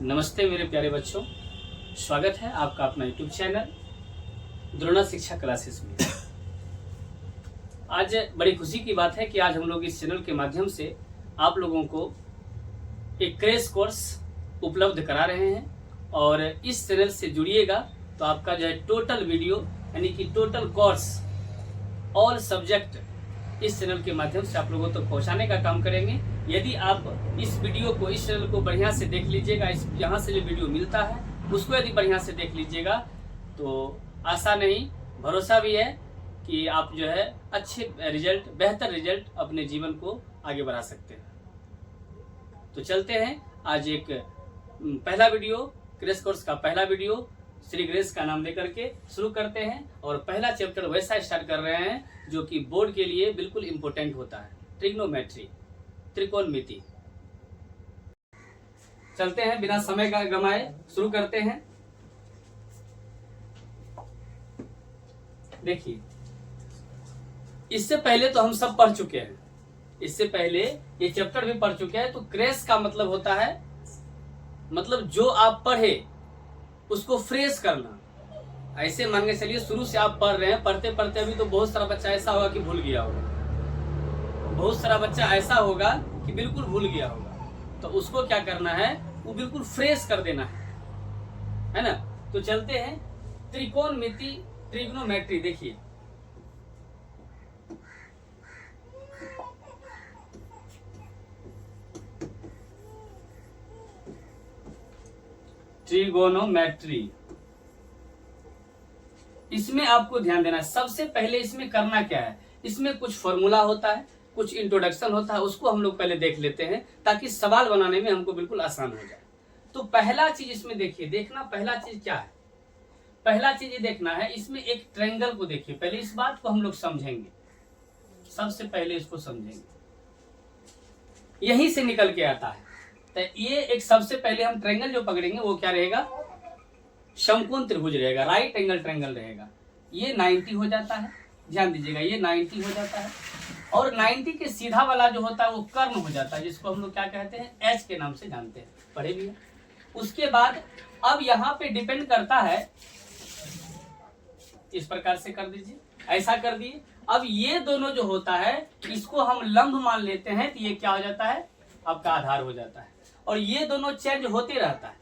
नमस्ते मेरे प्यारे बच्चों, स्वागत है आपका अपना यूट्यूब चैनल द्रोणा शिक्षा क्लासेस में। आज बड़ी खुशी की बात है कि आज हम लोग इस चैनल के माध्यम से आप लोगों को एक क्रैश कोर्स उपलब्ध करा रहे हैं और इस चैनल से जुड़िएगा तो आपका जो है टोटल वीडियो यानी कि टोटल कोर्स ऑल सब्जेक्ट इस चैनल के माध्यम से आप लोगों तक पहुंचाने का काम करेंगे। यदि आप इस वीडियो को, इस चैनल को बढ़िया से देख लीजिएगा, इस यहाँ से जो वीडियो मिलता है उसको यदि बढ़िया से देख लीजिएगा तो आशा नहीं भरोसा भी है कि आप जो है अच्छे रिजल्ट, बेहतर रिजल्ट अपने जीवन को आगे बढ़ा सकते हैं। तो चलते हैं आज एक पहला वीडियो, क्रैश कोर्स का पहला वीडियो श्री ग्रेस का नाम लेकर के शुरू करते हैं और पहला चैप्टर वैसा स्टार्ट कर रहे हैं जो कि बोर्ड के लिए बिल्कुल इंपॉर्टेंट होता है, ट्रिग्नोमेट्री, त्रिकोणमिति। चलते हैं बिना समय का गमाए, शुरू करते हैं। देखिए, इससे पहले तो हम सब पढ़ चुके हैं, इससे पहले ये चैप्टर भी पढ़ चुके हैं। तो क्रैश का मतलब होता है, मतलब जो आप पढ़े उसको फ्रेश करना। ऐसे मान के चलिए शुरू से आप पढ़ रहे हैं, पढ़ते पढ़ते अभी तो बहुत सारा बच्चा ऐसा होगा कि भूल गया होगा, बहुत सारा बच्चा ऐसा होगा कि बिल्कुल भूल गया होगा। तो उसको क्या करना है, वो बिल्कुल फ्रेश कर देना है ना। तो चलते हैं त्रिकोणमिति, ट्रिग्नोमेट्री। देखिए, ट्रिगोनोमेट्री, इसमें आपको ध्यान देना है। सबसे पहले इसमें करना क्या है, इसमें कुछ फॉर्मूला होता है, कुछ इंट्रोडक्शन होता है, उसको हम लोग पहले देख लेते हैं ताकि सवाल बनाने में हमको बिल्कुल आसान हो जाए। तो पहला चीज इसमें देखिए, देखना पहला चीज क्या है, पहला चीज ये देखना है, इसमें एक ट्रायंगल को देखिए। पहले इस बात को हम लोग समझेंगे, सबसे पहले इसको समझेंगे, यहीं से निकल के आता है। तो ये एक सबसे पहले हम ट्रायंगल जो पकड़ेंगे वो क्या रहेगा, समकोण त्रिभुज रहेगा, राइट एंगल ट्रायंगल रहेगा। ये 90 हो जाता है, ध्यान दीजिएगा, ये 90 हो जाता है। और 90 के सीधा वाला जो होता है वो कर्ण हो जाता है, जिसको हम लोग क्या कहते हैं, एच के नाम से जानते हैं, पढ़े भी है। उसके बाद अब यहाँ पे डिपेंड करता है, इस प्रकार से कर दीजिए, ऐसा कर दिए। अब ये दोनों जो होता है इसको हम लंब मान लेते हैं, तो ये क्या हो जाता है, आपका आधार हो जाता है। और ये दोनों चेंज होते रहता है,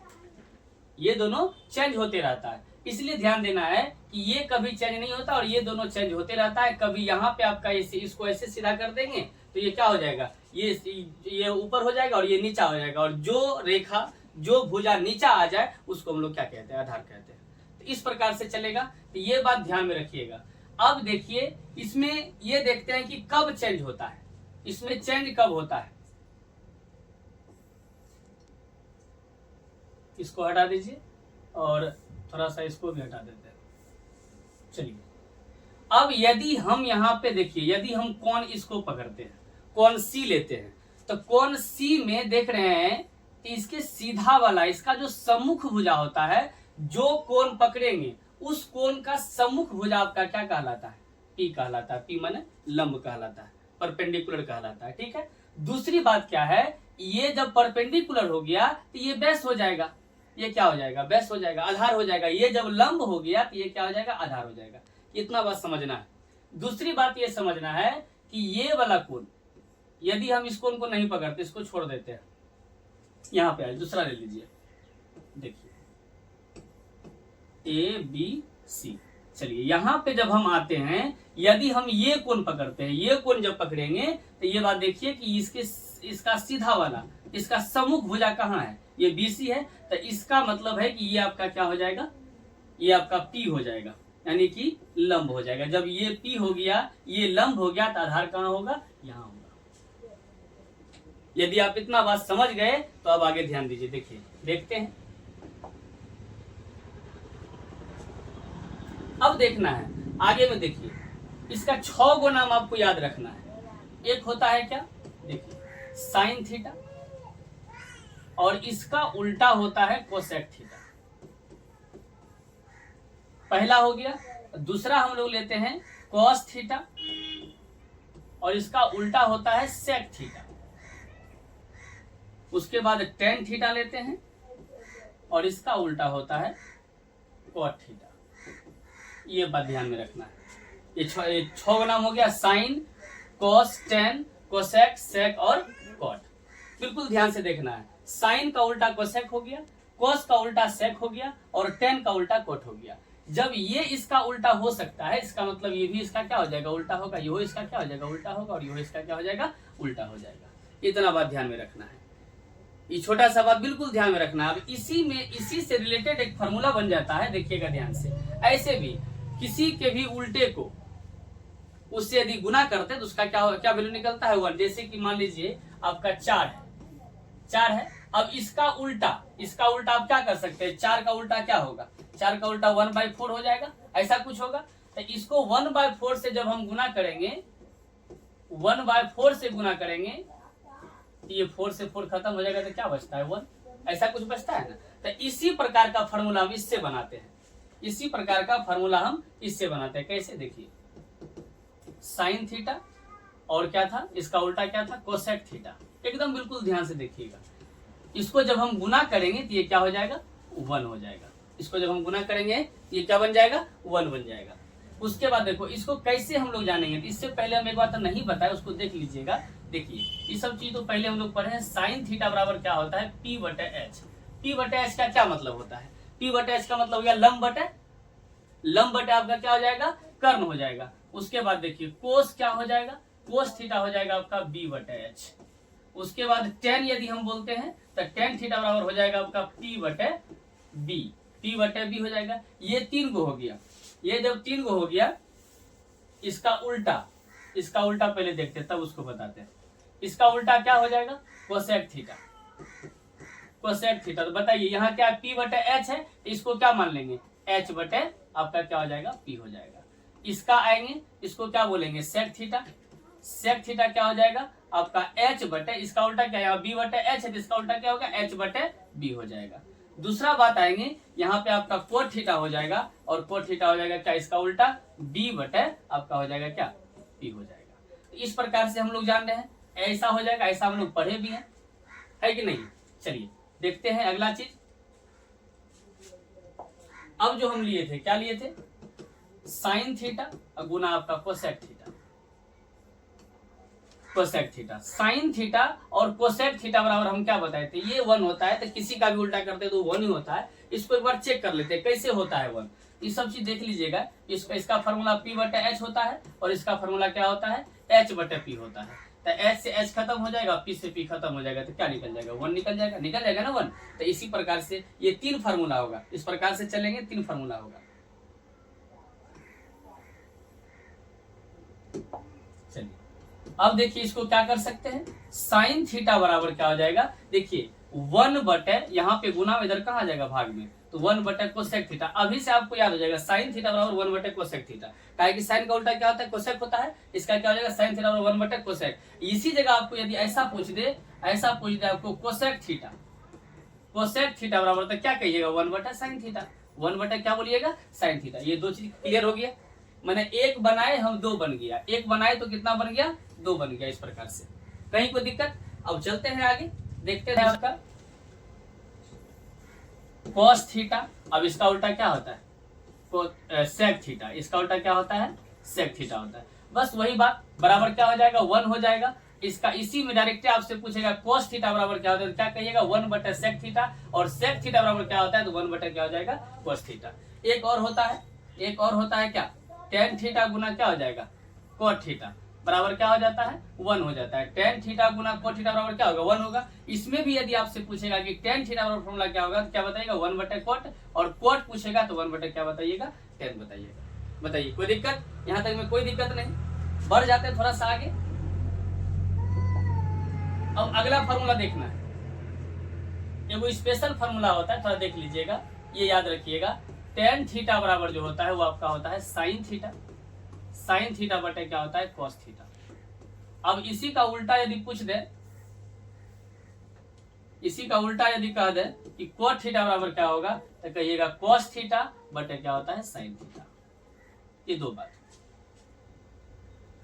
ये दोनों चेंज होते रहता है। इसलिए ध्यान देना है कि ये कभी चेंज नहीं होता और ये दोनों चेंज होते रहता है। कभी यहाँ पे आपका इसको ऐसे सीधा कर देंगे तो ये क्या हो जाएगा, ये ऊपर हो जाएगा और ये नीचा हो जाएगा। और जो रेखा, जो भुजा नीचा आ जाए उसको हम लोग क्या कहते हैं, आधार कहते हैं। तो इस प्रकार से चलेगा, तो ये बात ध्यान में रखिएगा। अब देखिए, इसमें ये देखते हैं कि कब चेंज होता है, इसमें चेंज कब होता है। इसको हटा दीजिए और थोड़ा सा इसको भी हटा देते हैं। चलिए, अब यदि हम यहाँ पे देखिए, यदि हम कोण इसको पकड़ते हैं, कोण सी लेते हैं, तो कोण सी में देख रहे हैं कि इसके सीधा वाला, इसका जो सम्मुख भुजा होता है, जो कोण पकड़ेंगे उस कोण का सम्मुख भुजा आपका क्या कहलाता है, पी कहलाता है। पी माने लंब कहलाता है, परपेंडिकुलर कहलाता है, ठीक है। दूसरी बात क्या है, ये जब परपेंडिकुलर हो गया तो ये बेस हो जाएगा, ये क्या हो जाएगा, बेस हो जाएगा, आधार हो जाएगा। ये जब लंब हो गया तो ये क्या हो जाएगा, आधार हो जाएगा। इतना बात समझना है। दूसरी बात ये समझना है कि ये वाला कोण, यदि हम इस कोण को नहीं पकड़ते, इसको छोड़ देते हैं, यहाँ पे दूसरा ले लीजिए, देखिए ए बी सी। चलिए, यहाँ पे जब हम आते हैं, यदि हम ये कोण पकड़ते हैं, ये कोण जब पकड़ेंगे तो ये बात देखिए कि इसका सीधा वाला, इसका सम्मुख भुजा कहाँ है, ये BC है। तो इसका मतलब है कि ये आपका क्या हो जाएगा, ये आपका P हो जाएगा, यानी कि लंब हो जाएगा। जब ये P हो गया, ये लंब हो गया, तो आधार कहाँ होगा, यहाँ होगा। यदि आप इतना बात समझ गए तो अब आगे ध्यान दीजिए। देखिए, देखते हैं, अब देखना है आगे में। देखिए, इसका 6 गो नाम आपको याद रखना है। एक होता है क्या, देखिए साइन थीटा, और इसका उल्टा होता है कोसेक थीटा, पहला हो गया। दूसरा हम लोग लेते हैं कॉस थीटा, और इसका उल्टा होता है सेक थीटा। उसके बाद टेन थीटा लेते हैं, और इसका उल्टा होता है कॉट थीटा। ये बात ध्यान में रखना है। ये 6 नाम हो गया, साइन, कॉस, टेन, कोसेक, सेक और कॉट। बिल्कुल ध्यान से देखना है। साइन का उल्टा कोसेक हो गया, कॉस का उल्टा सेक हो गया और टेन का उल्टा कॉट हो गया। जब ये इसका उल्टा हो सकता है, इसका मतलब ये भी इसका क्या हो जाएगा, उल्टा होगा। यो इसका क्या हो जाएगा, उल्टा होगा, और यो इसका क्या हो जाएगा, उल्टा हो जाएगा। इतना बात ध्यान में रखना है। ये छोटा सा बात बिल्कुल ध्यान में रखना है। अब इसी से रिलेटेड एक फॉर्मूला बन जाता है, देखिएगा ध्यान से। ऐसे भी किसी के भी उल्टे को उससे यदि गुना करते तो उसका क्या वैल्यू निकलता है, 1। जैसे कि मान लीजिए आपका 4 है। अब इसका उल्टा आप क्या कर सकते हैं, 4 का उल्टा क्या होगा, 4 का उल्टा 1/4 हो जाएगा, ऐसा कुछ होगा। तो इसको 1/4 से जब हम गुना करेंगे, 1/4 से गुना करेंगे, तो ये 4 से 4 खत्म हो जाएगा, तो क्या बचता है, 1। ऐसा कुछ बचता है ना। तो इसी प्रकार का फॉर्मूला हम इससे बनाते हैं। इसी प्रकार का फॉर्मूला हम इससे बनाते हैं। कैसे, देखिए, साइन थीटा और क्या था, इसका उल्टा क्या था, कोसेक थीटा। एकदम बिल्कुल ध्यान से देखिएगा। इसको जब हम गुना करेंगे तो ये क्या हो जाएगा, 1 हो जाएगा। इसको जब हम गुना करेंगे तो ये क्या बन जाएगा, 1 बन जाएगा। उसके बाद देखो इसको कैसे हम लोग जानेंगे। इससे पहले हम एक बात नहीं बताया, उसको देख लीजिएगा। देखिए ये सब चीज तो पहले हम लोग पढ़े हैं। साइन थीटा बराबर क्या होता है, P/H। P/H का क्या मतलब होता है, P/H का मतलब हो गया लंब बटे आपका क्या हो जाएगा, कर्ण हो जाएगा। उसके बाद देखिए कोस क्या हो जाएगा, कोस थीटा हो जाएगा आपका B/H। उसके बाद टेन यदि हम बोलते हैं तो टेन थीटा बराबर हो जाएगा आपका P/B हो जाएगा। ये 3 गो हो गया। ये जब 3 गो हो गया, इसका उल्टा पहले देखते हैं, तब उसको बताते हैं। इसका उल्टा क्या हो जाएगा, कोसेक थीटा। तो बताइए यहाँ क्या P/H है, इसको क्या मान लेंगे, H बटे आपका क्या हो जाएगा, P हो जाएगा। इसका आएंगे, इसको क्या बोलेंगे, सेक थीटा क्या हो जाएगा आपका H बटे, इसका उल्टा क्या है, B/H है, इसका उल्टा क्या होगा, H बटे B हो जाएगा। दूसरा बात आएंगे, यहाँ पे आपका कोट थीटा हो जाएगा, और कोट थीटा हो जाएगा क्या, इसका उल्टा B बटे आपका हो जाएगा क्या, P हो जाएगा। तो इस प्रकार से हम लोग जान रहे हैं, ऐसा हो जाएगा, ऐसा हम लोग पढ़े भी हैं, है कि नहीं। चलिए देखते हैं अगला चीज। अब जो हम लिए थे, क्या लिए थे, साइन थीटा गुना आपका कोसेक थीटा। साइन थीटा और कोसेक थीटा बराबर हम क्या बताए थे, ये 1 होता है। तो किसी का भी उल्टा करते तो 1 ही होता है। इसको एक बार चेक कर लेते हैं कैसे होता है 1। ये सब चीज देख लीजिएगा। इसका फॉर्मूला P/H होता है, और इसका फॉर्मूला क्या होता है, H बटे P होता है। तो H से H खत्म हो जाएगा, P से P खत्म हो जाएगा, तो क्या निकल जाएगा, 1 निकल जाएगा ना 1। तो इसी प्रकार से ये 3 फार्मूला होगा। इस प्रकार से चलेंगे, 3 फार्मूला होगा। चलिए अब देखिए इसको क्या कर सकते हैं, साइन थीटा बराबर क्या हो जाएगा, देखिए 1 बटे, यहाँ पे गुना में इधर कहाँ जाएगा, भाग में, तो 1 बटे कोसेक थीटा। अभी से आपको याद हो जाएगा, साइन थीटा बराबर 1 बटे कोसेक थीटा। काहे कि साइन का उल्टा क्या होता है, कोसेक होता है। इसका क्या हो जाएगा, साइन थीटा बराबर 1 बटे कोसेक। इसी जगह आपको यदि ऐसा पूछ दे आपको कोसेक थीटा बराबर, तो क्या कहिएगा, 1 बटे साइन थीटा। 1 बटे क्या बोलिएगा, साइन थीटा। ये 2 चीज क्लियर हो गया। मैंने 1 बनाए, हम 2 बन गया। 1 बनाए तो कितना बन गया, 2 बन गया। इस प्रकार से कहीं कोई दिक्कत। अब चलते हैं आगे, देखते हैं आपका कॉस थीटा। अब इसका उल्टा क्या होता है, सेक थीटा। इसका उल्टा क्या होता है, सेक थीटा होता है। बस वही बात, बराबर क्या हो जाएगा, 1 हो जाएगा। इसका इसी में डायरेक्ट आपसे पूछेगा कॉस थीटा बराबर क्या होता है, क्या कहिएगा, 1 बटे सेक थीटा। और सेक थीटा बराबर क्या होता है, तो 1 बटे क्या हो जाएगा, कॉस थीटा। एक और होता है क्या, टेन थीटा गुना क्या हो जाएगा, कोट थीटा बराबर क्या हो जाता है, 1 हो जाता है। टेन थीटा गुना कोट थीटा बराबर क्या होगा, 1 होगा। इसमें भी यदि आपसे पूछेगा कि टेन थीटा बराबर फॉर्मूला क्या होगा, तो क्या बताइएगा, 1 बटे कोट। और कोट पूछेगा तो 1 बटे क्या बताइएगा, टेन बताइएगा। बताइए कोई दिक्कत, यहाँ तक में कोई दिक्कत नहीं। बढ़ जाते हैं थोड़ा सा आगे। अब अगला फॉर्मूला देखना है, ये स्पेशल फॉर्मूला होता है, थोड़ा देख लीजिएगा, ये याद रखिएगा। टेन थीटा बराबर जो होता है वो आपका होता है साइन थीटा बटे क्या होता है, कॉस थीटा। अब इसी का उल्टा यदि पूछ दे, कह दे कि कोट थीटा बराबर क्या होगा, तो कहिएगा कॉस थीटा बटे क्या होता है, साइन थीटा। ये 2 बात।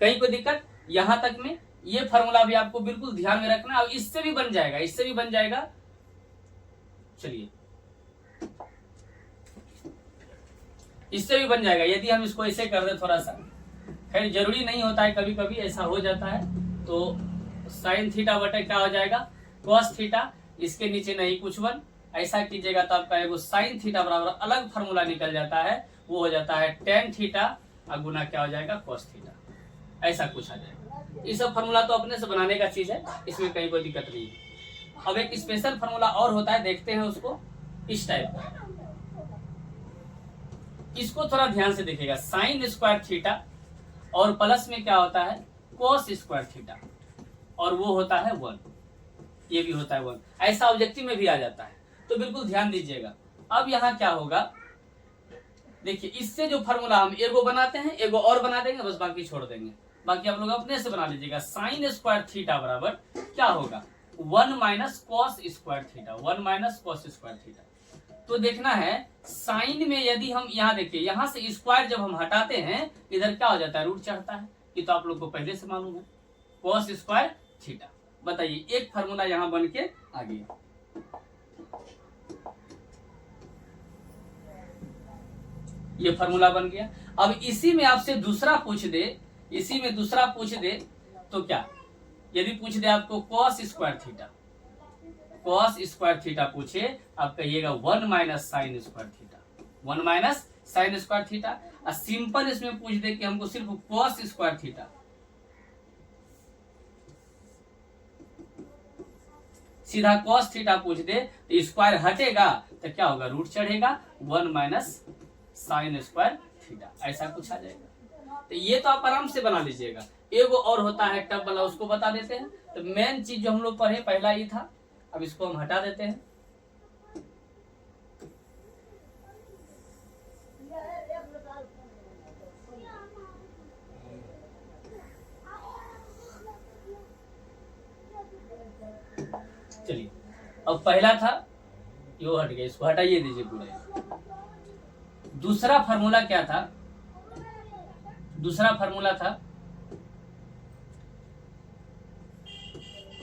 कहीं कोई दिक्कत, यहां तक में ये फॉर्मूला भी आपको बिल्कुल ध्यान में रखना। अब इससे भी बन जाएगा। चलिए इससे भी बन जाएगा यदि हम इसको ऐसे कर दे थोड़ा सा। खैर जरूरी नहीं होता है, कभी कभी ऐसा हो जाता है। तो साइन थीटा बटे क्या हो जाएगा कॉस थीटा, इसके नीचे नहीं कुछ वन। ऐसा कीजिएगा तो आपका एगो साइन थीटा बराबर अलग फार्मूला निकल जाता है, वो हो जाता है टेन थीटा और गुना क्या हो जाएगा कॉस थीटा, ऐसा कुछ आ जाएगा। ये सब फार्मूला तो अपने से बनाने का चीज है, इसमें कहीं कोई दिक्कत नहीं है। अब एक स्पेशल फार्मूला और होता है, देखते हैं उसको इस टाइप का। इसको थोड़ा ध्यान से देखिएगा, साइन स्क्वायर थीटा और प्लस में क्या होता है कोस स्क्वायर थीटा, और वो होता है 1, ये भी होता है 1। ऐसा ऑब्जेक्टिव में भी आ जाता है, तो बिल्कुल ध्यान दीजिएगा। अब यहाँ क्या होगा देखिए, इससे जो फार्मूला हम एगो बनाते हैं एगो और बना देंगे, बस बाकी छोड़ देंगे, बाकी आप लोग अपने से बना लीजिएगा। साइन स्क्वायर थीटा बराबर क्या होगा 1 minus cos square theta, 1 minus cos square theta. तो देखना है साइन में यदि हम यहाँ देखिए, यहाँ से स्क्वायर जब हम हटाते हैं इधर क्या हो जाता है रूट चढ़ता है, ये तो आप लोग को पहले से मालूम है, कॉस स्क्वायर थीटा। बताइए एक फार्मूला यहाँ बन के आ गया। ये फार्मूला बन गया। अब इसी में आपसे दूसरा पूछ दे, इसी में दूसरा पूछ दे तो क्या, यदि पूछ दे आपको cos square theta, cos square theta पूछे, आप कहिएगा 1 minus sine square theta, 1 minus sine square theta. और सिंपल इसमें पूछ दे कि हमको सिर्फ कॉस स्क्वायर थीटा, सीधा कॉस थीटा पूछ दे तो स्क्वायर हटेगा तो क्या होगा रूट चढ़ेगा 1 माइनस साइन स्क्वायर थीटा, ऐसा कुछ आ जाएगा। तो ये तो आप आराम से बना लीजिएगा। एगो और होता है टब वाला, उसको बता देते हैं। तो मेन चीज जो हम लोग पढ़े पहला ही था, अब इसको हम हटा देते हैं। चलिए अब पहला था ये हट गया, इसको हटाइए दीजिए पूरा। दूसरा फार्मूला क्या था, दूसरा फार्मूला था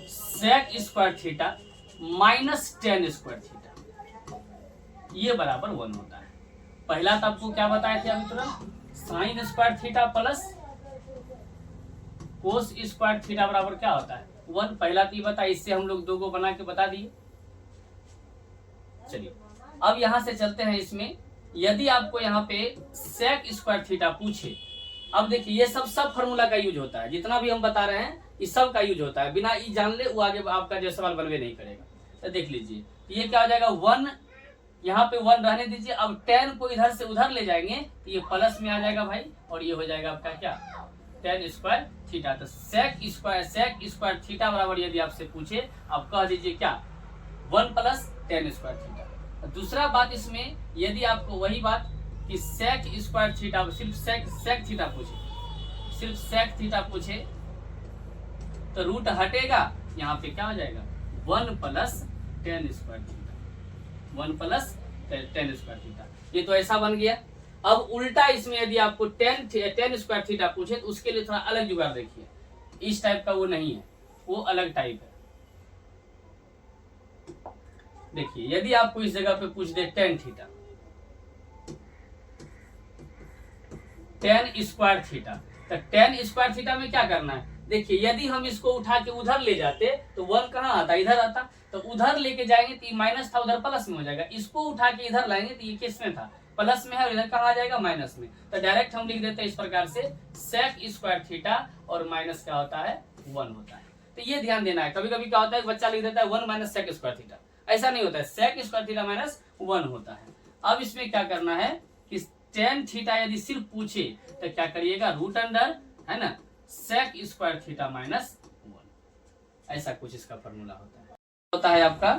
sec square theta minus ten square theta, ये बराबर 1 होता है। पहला तो आपको क्या बताए थे अभी तुरंत, sine square theta plus cos square theta बराबर क्या होता है 1। पहला तो ये बता, इससे हम लोग दो को बना के बता दिए। चलिए अब यहां से चलते हैं इसमें, यदि आपको यहाँ पे सेक स्क्वायर थीटा पूछे, अब देखिए ये सब फार्मूला का यूज होता है, जितना भी हम बता रहे हैं इस सब का यूज होता है, बिना ये जान ले वो आगे आपका जो सवाल बनवे नहीं करेगा। तो देख लीजिए ये क्या हो जाएगा 1, यहाँ पे 1 रहने दीजिए। अब 10 को इधर से उधर ले जाएंगे तो ये प्लस में आ जाएगा भाई, और ये हो जाएगा आपका क्या टेन स्क्वायर थीटा। तो सेक स्क्वायर थीटा बराबर यदि आपसे पूछे, आप कह दीजिए क्या 1 प्लस टेन स्क्वायर थीटा। दूसरा बात इसमें, यदि आपको वही बात कि सेक स्क्वायर थीटा, सिर्फ सेक थीटा पूछे, सिर्फ सेक थीटा पूछे तो रूट हटेगा, यहाँ पे क्या हो जाएगा 1 plus ten square theta, 1 plus ten square theta. ये तो ऐसा बन गया। अब उल्टा इसमें यदि आपको टेन स्क्वायर थीटा पूछे तो उसके लिए थोड़ा अलग जुगाड़ देखिए, इस टाइप का वो नहीं है, वो अलग टाइप है। देखिए यदि आपको इस जगह पे पूछ they tan theta, ten square theta, तो टेन स्क्वायर थीटा में क्या करना है, देखिए यदि हम इसको उठा के उधर ले जाते तो 1 कहाँ आता, इधर आता, तो उधर लेके जाएंगे तो ये माइनस था, उधर प्लस में हो जाएगा। इसको उठा के इधर लाएंगे तो ये किस में था, प्लस में है, और इधर कहाँ आ जाएगा माइनस में। तो डायरेक्ट हम लिख देते हैं इस प्रकार से, सेक स्क्वायर थीटा और माइनस क्या होता है 1 होता है। तो ये ध्यान देना है, कभी कभी क्या होता है बच्चा लिख देता है 1 माइनस सेक स्क्वायर थीटा, ऐसा नहीं होता है, सेक स्क्वायर थीटा माइनस 1 होता है। अब इसमें क्या करना है कि टेन थीटा यदि सिर्फ पूछे तो क्या करिएगा रूट अंडर, है ना, सेक स्क्वायर थीटा माइनस 1, ऐसा कुछ इसका फॉर्मूला होता है आपका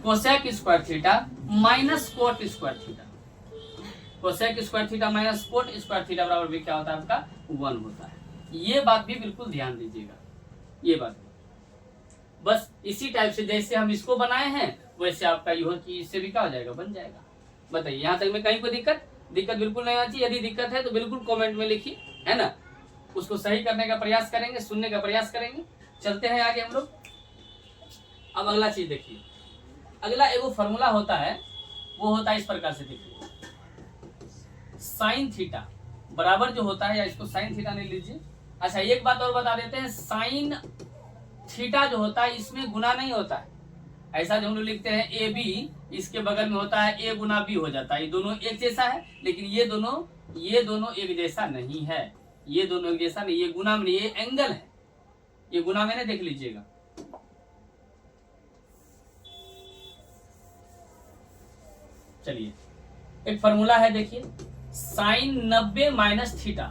cosec square theta minus cot square theta, cosec square theta minus cot square theta बराबर भी क्या होता है आपका 1 होता है। ये बात भी बिल्कुल ध्यान दीजिएगा, ये बात बस इसी टाइप से जैसे हम इसको बनाए हैं वैसे आपका ये हो कि इससे भी क्या हो जाएगा बन जाएगा। बताइए यहाँ तक में कहीं कोई दिक्कत बिल्कुल नहीं आती। यदि दिक्कत है तो बिल्कुल कमेंट में लिखिए, है ना, उसको सही करने का प्रयास करेंगे, सुनने का प्रयास करेंगे। चलते हैं आगे हम लोग। अब अगला चीज देखिए, अगला एगो फॉर्मूला होता है, वो होता है इस प्रकार से, देखिए साइन थीटा बराबर जो होता है, या इसको साइन थीटा नहीं लीजिए। अच्छा, एक बात और बता देते हैं, साइन थीटा जो होता है इसमें गुना नहीं होता है। ऐसा जो हम लोग लिखते हैं ए बी, इसके बगल में होता है ए गुना बी हो जाता है। ये दोनों एक जैसा है, लेकिन ये दोनों एक जैसा नहीं है। ये दोनों एक जैसा नहीं, ये गुना में नहीं, ये एंगल है, ये गुना में नहीं, देख लीजिएगा। चलिए, एक फॉर्मूला है, देखिए साइन 90 माइनस थीटा।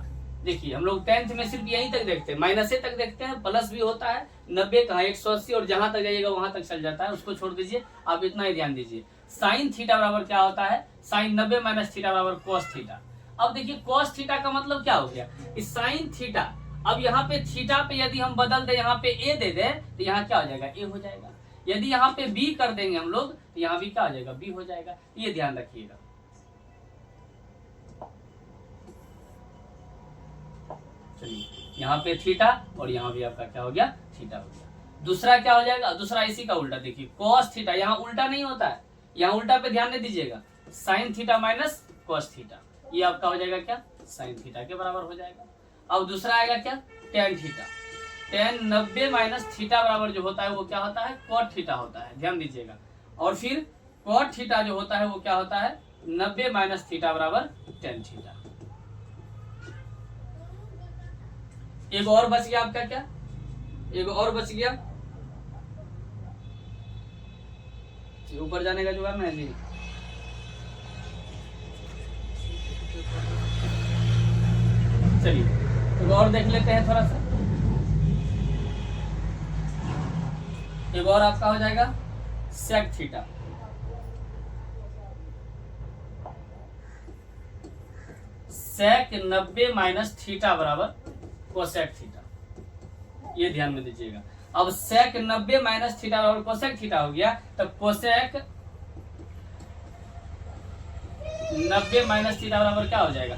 देखिए हम लोग 10th में सिर्फ यहीं तक देखते हैं, माइनस से तक देखते हैं, प्लस भी होता है, 90 कहाँ 180, और जहां तक जाइएगा वहां तक चल जाता है, उसको छोड़ दीजिए, आप इतना ही ध्यान दीजिए। साइन थीटा बराबर क्या होता है, साइन 90 माइनस थीटा बराबर कॉस थीटा। अब देखिए कॉस थीटा का मतलब क्या हो गया, इस साइन थीटा, अब यहाँ पे थीटा पे यदि हम बदल दे, यहाँ पे ए दे दे, तो यहाँ क्या हो जाएगा, ए हो जाएगा। यदि यहाँ पे बी कर देंगे हम लोग, तो यहाँ भी क्या हो जाएगा, बी हो जाएगा। ये ध्यान रखिएगा। चलिए, यहाँ पे थीटा और यहाँ भी आपका क्या हो गया, थीटा हो गया। दूसरा क्या हो जाएगा, दूसरा इसी का उल्टा, देखिए कॉस थीटा, यहाँ उल्टा नहीं होता है, यहाँ उल्टा पे ध्यान नहीं दीजिएगा, sine theta minus cos theta, ये आपका हो जाएगा क्या, साइन थीटा के बराबर हो जाएगा। अब दूसरा आएगा क्या, tan theta. Ten 90 minus theta बराबर जो होता है वो क्या होता है, कॉट थीटा होता है, ध्यान दीजिएगा। और फिर कॉट थीटा जो होता है वो क्या होता है, 90 माइनस थीटा बराबर टेन थीटा। एक और बच गया आपका क्या, एक और बच गया, ऊपर जाने का जुगाड़ नहीं जी। चलिए एक और देख लेते हैं थोड़ा सा, एक और आपका हो जाएगा सेक थीटा। सेक 90 माइनस थीटा बराबर कोसेक थीटा, ये ध्यान में दीजिएगा। अब सेक 90 माइनस थीटा बराबर कोसेक थीटा हो गया, तो कोसेक 90 माइनस थीटा बराबर क्या हो जाएगा,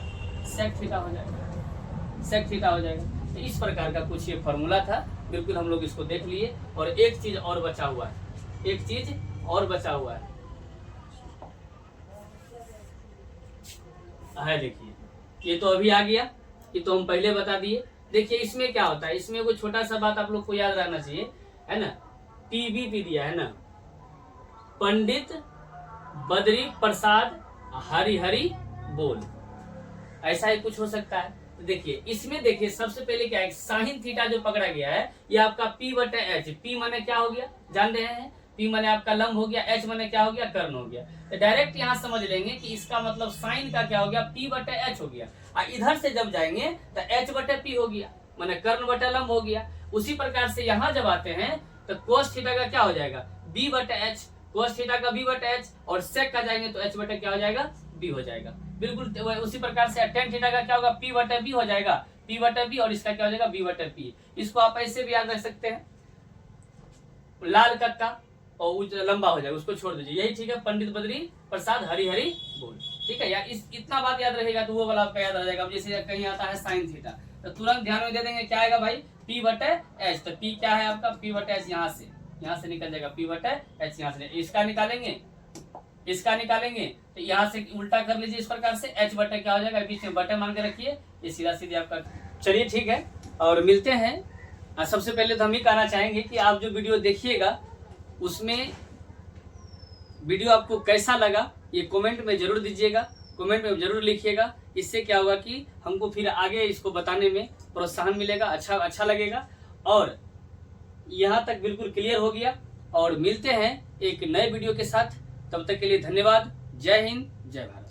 सेक थीटा हो जाएगा, सेक थीटा हो जाएगा। तो इस प्रकार का कुछ ये फॉर्मूला था, बिल्कुल हम लोग इसको देख लिए। और एक चीज और बचा हुआ है, एक चीज और बचा हुआ है, देखिए ये तो अभी आ गया, ये तो हम पहले बता दिए। देखिए इसमें क्या होता है, इसमें कोई छोटा सा बात आप लोग को याद रहना चाहिए, है ना, पीबीपी दिया है ना, पंडित बद्री प्रसाद हरि बोल, ऐसा ही कुछ हो सकता है। तो देखिए इसमें देखिए सबसे पहले क्या है, साइन थीटा जो पकड़ा गया है ये आपका पी बटे एच, पी माने क्या हो गया जान रहे हैं, पी माने आपका लंब हो गया, एच माने क्या हो गया, कर्ण हो गया। तो डायरेक्ट यहाँ समझ लेंगे कि इसका मतलब साइन का क्या हो गया, पी बटे एच हो गया, और इधर से जब जाएंगे तो एच बटे पी हो गया, माने कर्ण बटे लंब हो गया। उसी प्रकार से यहाँ जब आते हैं तो कोस थीटा का क्या हो जाएगा, बी बटे एच, कोस थीटा का बी बटे एच, और सेक का जाएंगे तो एच बटे क्या हो जाएगा, बी हो जाएगा। बिल्कुल उसी प्रकार से टेन थीटा का क्या होगा, पी बटे बी हो जाएगा, पी बटे बी, और इसका क्या हो जाएगा, बी बटे पी। इसको आप ऐसे भी याद रख सकते हैं, लाल कक्का और लंबा हो जाएगा, उसको छोड़ दीजिए, यही ठीक है, पंडित बद्री प्रसाद हरि बोल, ठीक है। या इतना बात याद रहेगा तो वो वाला आपका याद रह जाएगा। अब जैसे कहीं आता है साइन थीटा, तो तुरंत ध्यान में दे देंगे क्या आएगा भाई, पी बटे एच। तो पी क्या है आपका, पी बटे एच, यहाँ से निकल जाएगा, पी बटे एच, यहाँ से इसका निकालेंगे, इसका निकालेंगे, तो यहाँ से उल्टा कर लीजिए इस प्रकार से, एच बटे क्या हो जाएगा, बीच में बटे मान के रखिए, ये सीधा सीधे आपका। चलिए ठीक है, और मिलते हैं। सबसे पहले तो हम ही कहना चाहेंगे कि आप जो वीडियो देखिएगा उसमें वीडियो आपको कैसा लगा ये कमेंट में जरूर दीजिएगा, कमेंट में जरूर लिखिएगा। इससे क्या होगा कि हमको फिर आगे इसको बताने में प्रोत्साहन मिलेगा, अच्छा लगेगा। और यहाँ तक बिल्कुल क्लियर हो गया, और मिलते हैं एक नए वीडियो के साथ, तब तक के लिए धन्यवाद। जय हिंद, जय भारत।